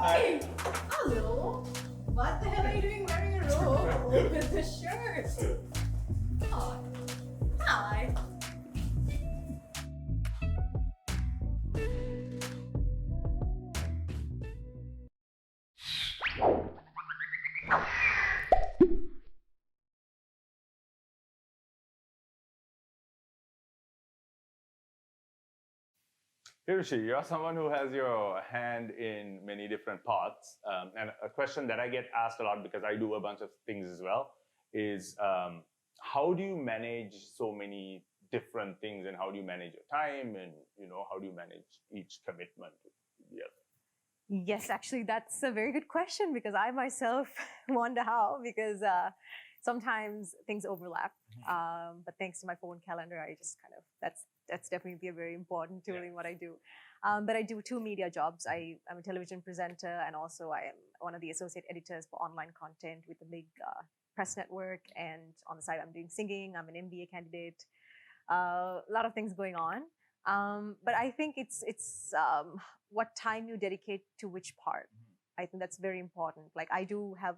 Hey! Hello! What the hell are you doing wearing a robe with the shirt? Oh, hi! Hirushi, you're someone who has your hand in many different pots. And a question that I get asked a lot because I do a bunch of things as well is how do you manage so many different things and how do you manage your time and how do you manage each commitment? Yeah. Yes, actually, that's a very good question because I myself wonder how because sometimes things overlap. But thanks to my phone calendar, I just kind of that's definitely a very important tool in what I do. But I do two media jobs. I'm a television presenter and also I am one of the associate editors for online content with a big press network. And on the side, I'm doing singing. I'm an MBA candidate. A lot of things going on. But I think it's what time you dedicate to which part. I think that's very important. Like I do have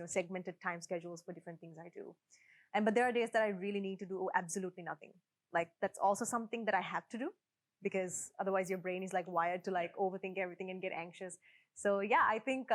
segmented time schedules for different things I do. But there are days that I really need to do absolutely nothing. Like that's also something that I have to do because otherwise your brain is like wired to like overthink everything and get anxious. So yeah, I think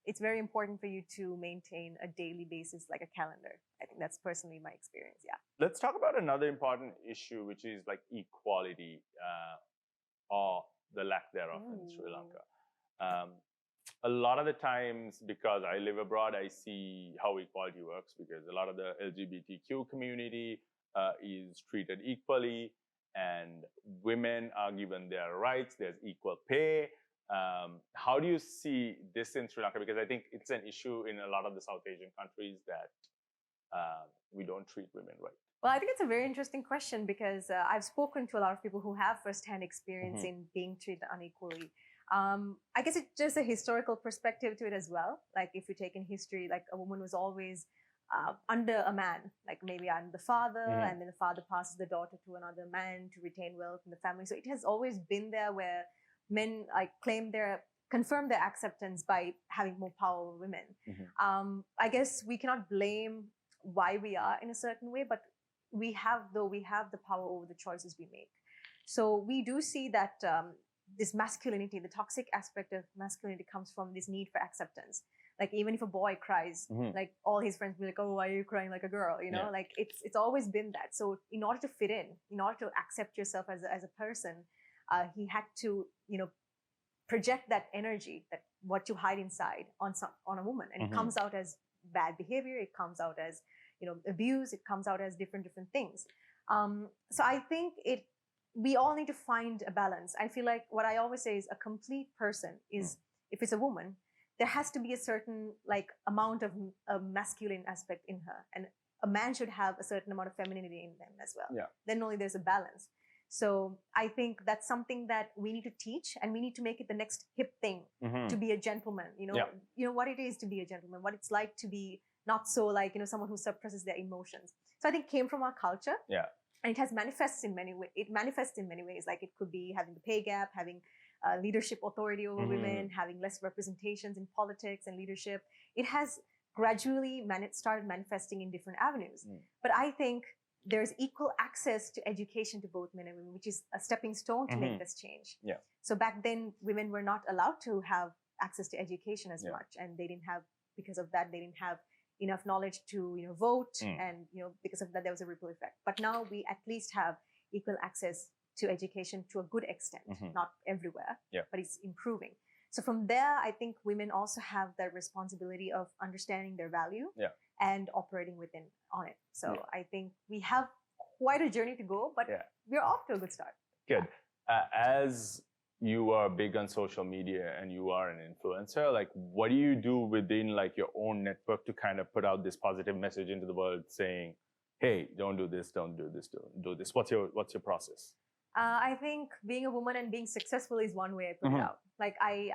it's very important for you to maintain a daily basis, like a calendar. I think that's personally my experience. Yeah. Let's talk about another important issue, which is like equality or the lack thereof in Sri Lanka. A lot of the times, because I live abroad, I see how equality works because a lot of the LGBTQ community is treated equally and women are given their rights. There's equal pay. How do you see this in Sri Lanka? Because I think it's an issue in a lot of the South Asian countries that we don't treat women right. Well, I think it's a very interesting question because I've spoken to a lot of people who have firsthand experience in being treated unequally. I guess it's just a historical perspective to it as well. Like if you take in history, like a woman was always under a man, like maybe I'm the father and then the father passes the daughter to another man to retain wealth in the family. So it has always been there where men like confirm their acceptance by having more power over women. I guess we cannot blame why we are in a certain way, but we have the power over the choices we make. So we do see that this masculinity, the toxic aspect of masculinity comes from this need for acceptance. Like even if a boy cries, like all his friends will be like, oh, why are you crying like a girl? Like it's always been that. So in order to fit in order to accept yourself as a person, he had to, project that energy, that what you hide inside on a woman. And it comes out as bad behavior. It comes out as, abuse. It comes out as different things. So I think we all need to find a balance. I feel like what I always say is a complete person is, if it's a woman, there has to be a certain like amount of a masculine aspect in her. And a man should have a certain amount of femininity in them as well. Yeah. Then only there's a balance. So I think that's something that we need to teach and we need to make it the next hip thing to be a gentleman, what it is to be a gentleman, what it's like to be not so like, someone who suppresses their emotions. So I think it came from our culture. Yeah. And it has manifests in many ways. It manifests in many ways. Like it could be having the pay gap, having leadership authority over women, having less representations in politics and leadership. It has gradually started manifesting in different avenues. But I think there's equal access to education to both men and women, which is a stepping stone to make this change. Yeah. So back then, women were not allowed to have access to education as much, and they didn't have, because of that, they didn't have enough knowledge to vote, and because of that there was a ripple effect. But now we at least have equal access to education to a good extent, not everywhere, but it's improving. So from there, I think women also have the responsibility of understanding their value and operating on it. So I think we have quite a journey to go, but we're off to a good start. Good. As you are big on social media and you are an influencer, like what do you do within like your own network to kind of put out this positive message into the world saying, hey, don't do this, don't do this, don't do this? What's your process? I think being a woman and being successful is one way I put it out. Like I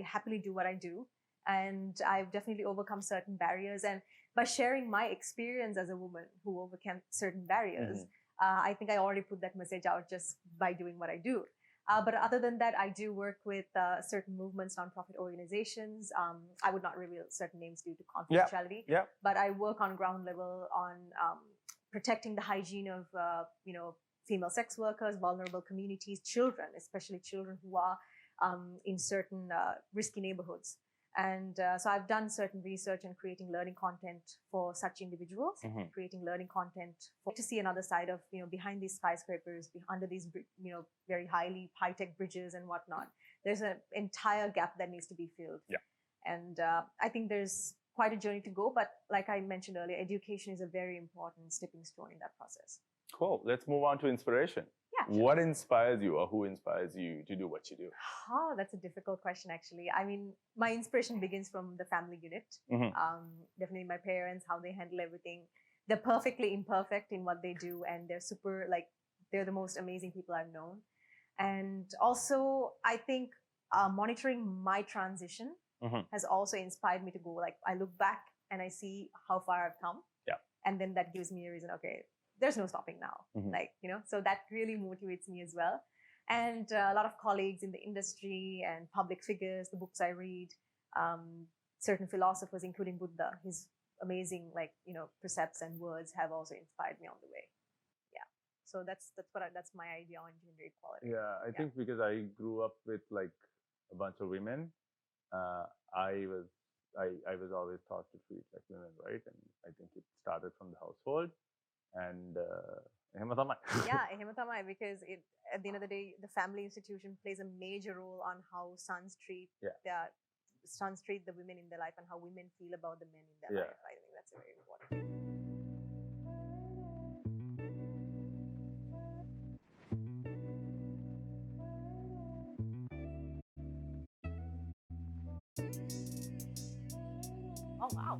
happily do what I do, and I've definitely overcome certain barriers. And by sharing my experience as a woman who overcame certain barriers, I think I already put that message out just by doing what I do. But other than that, I do work with certain movements, nonprofit organizations. I would not reveal certain names due to confidentiality. Yeah. But I work on ground level on protecting the hygiene of, female sex workers, vulnerable communities, children, especially children who are in certain risky neighborhoods. And so I've done certain research and creating learning content for such individuals, creating learning content to see another side of, behind these skyscrapers, under these, very high-tech bridges and whatnot. There's an entire gap that needs to be filled. Yeah. And I think there's quite a journey to go. But like I mentioned earlier, education is a very important stepping stone in that process. Cool. Let's move on to inspiration. Yeah, sure. What inspires you, or who inspires you to do what you do? Oh, that's a difficult question, actually. I mean, my inspiration begins from the family unit. Definitely my parents, how they handle everything. They're perfectly imperfect in what they do, and they're super, they're the most amazing people I've known. And also, I think monitoring my transition has also inspired me to go, I look back and I see how far I've come. Yeah. And then that gives me a reason, okay, there's no stopping now. So that really motivates me as well. And a lot of colleagues in the industry and public figures, the books I read, certain philosophers, including Buddha, his amazing, precepts and words have also inspired me on the way. Yeah. So that's my idea on gender equality. Yeah, I think because I grew up with a bunch of women, I was always taught to treat like women, right? And I think it started from the household. And Yeah, ehematamai, because at the end of the day, the family institution plays a major role on how sons treat the women in their life and how women feel about the men in their life. I think that's very important. Oh wow,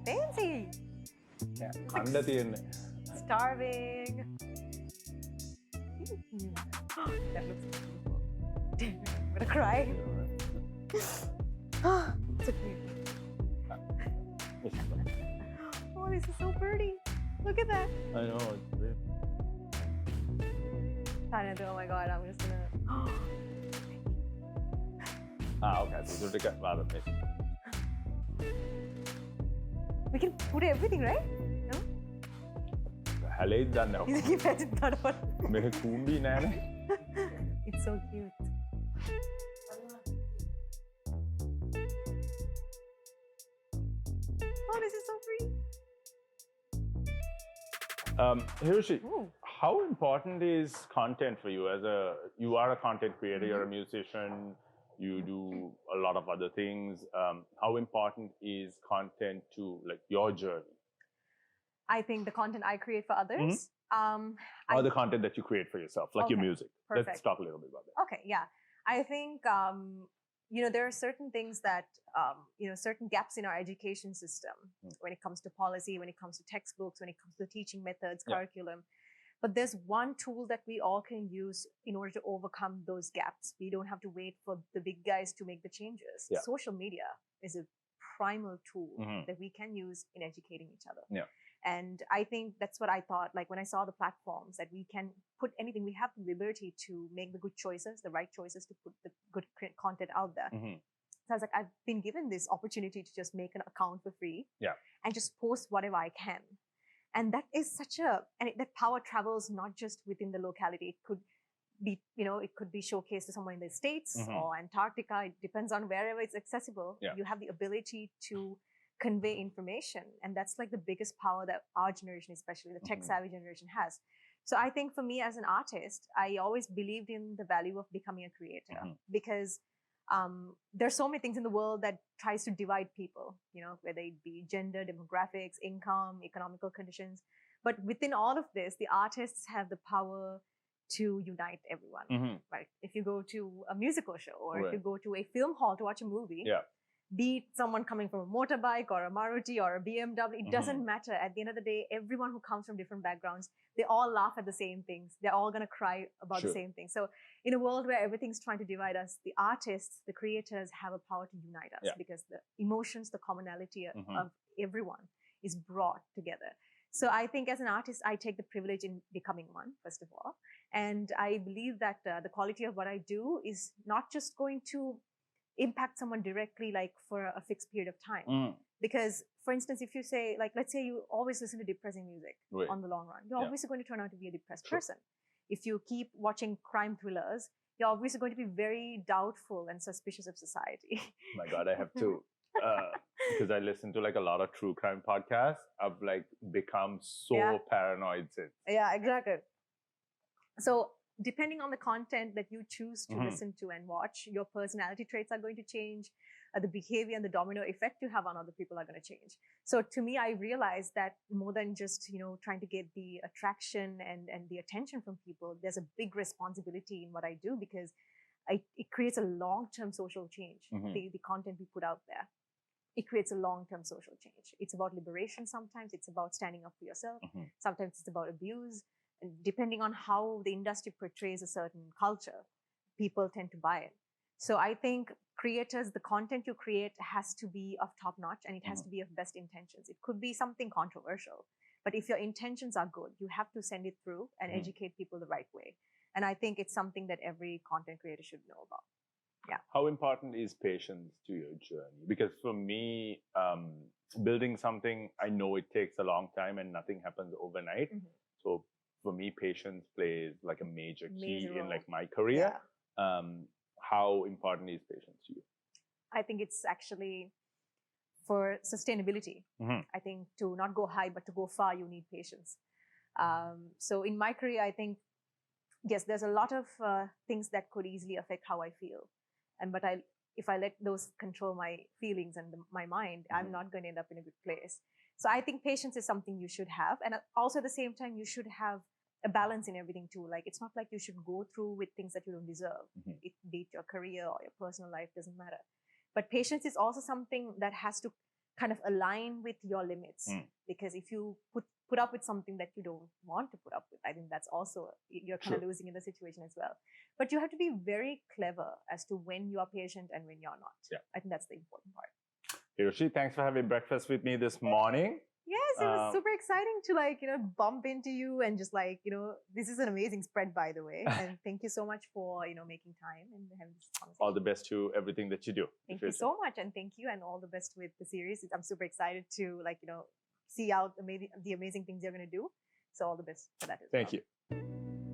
fancy! Yeah, Starving. That looks beautiful. I'm gonna cry. So cute. Oh, this is so pretty. Look at that. I know, it's great. Oh my god, I'm just gonna. Okay, so you got rather messy. We can put everything, right? No? Halay done now. It's so cute. Oh, this is so pretty. Hirushi, Ooh. how important is content for you? You are a content creator, you're a musician, you do a lot of other things. How important is content to your journey? I think the content I create for others. Or the content that you create for yourself, your music. Perfect. Let's talk a little bit about that. Okay, yeah. I think, there are certain things that, certain gaps in our education system when it comes to policy, when it comes to textbooks, when it comes to teaching methods, curriculum. But there's one tool that we all can use in order to overcome those gaps. We don't have to wait for the big guys to make the changes. Yeah. Social media is a primal tool that we can use in educating each other. Yeah. And I think that's what I thought, when I saw the platforms that we can put anything, we have the liberty to make the good choices, the right choices to put the good content out there. So I was like, I've been given this opportunity to just make an account for free and just post whatever I can. And that is that power travels not just within the locality. It could be, it could be showcased to someone in the States or Antarctica. It depends on wherever it's accessible. Yeah. You have the ability to convey information. And that's the biggest power that our generation, especially the tech savvy generation, has. So I think for me as an artist, I always believed in the value of becoming a creator because there's so many things in the world that tries to divide people, whether it be gender, demographics, income, economical conditions. But within all of this, the artists have the power to unite everyone, right? If you go to a musical show or if you go to a film hall to watch a movie, be it someone coming from a motorbike or a Maruti or a BMW, it doesn't matter. At the end of the day, everyone who comes from different backgrounds, they all laugh at the same things. They're all going to cry about the same thing. So in a world where everything's trying to divide us, the artists, the creators have a power to unite us because the emotions, the commonality of everyone is brought together. So I think as an artist, I take the privilege in becoming one, first of all. And I believe that the quality of what I do is not just going to impact someone directly, like for a fixed period of time. Because, for instance, if you say, like, let's say you always listen to depressing music Right. on the long run, you're obviously going to turn out to be a depressed True. person. If you keep watching crime thrillers, you're obviously going to be very doubtful and suspicious of society. Oh my God, I have to, because I listen to like a lot of true crime podcasts. I've like become so Yeah. paranoid since. Yeah, exactly. So depending on the content that you choose to listen to and watch, your personality traits are going to change. The behavior and the domino effect you have on other people are going to change. So to me, I realized that more than just, trying to get the attraction and the attention from people, there's a big responsibility in what I do, because it creates a long-term social change. The content we put out there, it creates a long-term social change. It's about liberation sometimes. It's about standing up for yourself. Sometimes it's about abuse. And depending on how the industry portrays a certain culture, people tend to buy it. So I think creators, the content you create has to be of top notch, and it has to be of best intentions. It could be something controversial, but if your intentions are good, you have to send it through and educate people the right way. And I think it's something that every content creator should know about. Yeah. How important is patience to your journey? Because for me, building something, I know it takes a long time and nothing happens overnight. So for me, patience plays like a major key in like my career. Yeah. How important is patience to you? I think it's actually for sustainability. I think to not go high, but to go far, you need patience. So in my career, I think, yes, there's a lot of things that could easily affect how I feel. But if I let those control my feelings and my mind, I'm not going to end up in a good place. So I think patience is something you should have. And also at the same time, you should have a balance in everything too. Like, it's not like you should go through with things that you don't deserve. It be it your career or your personal life, doesn't matter. But patience is also something that has to kind of align with your limits. Because if you put up with something that you don't want to put up with, I think that's also, you're kind of losing in the situation as well. But you have to be very clever as to when you are patient and when you're not. Yeah. I think that's the important part. Hirushi, thanks for having breakfast with me this morning. Yes, it was super exciting to bump into you and just this is an amazing spread, by the way. And thank you so much for, making time and having this conversation. All the best to everything that you do. Thank you so much. And thank you, and all the best with the series. I'm super excited to see out the amazing things you're going to do. So all the best for that as well. Thank you.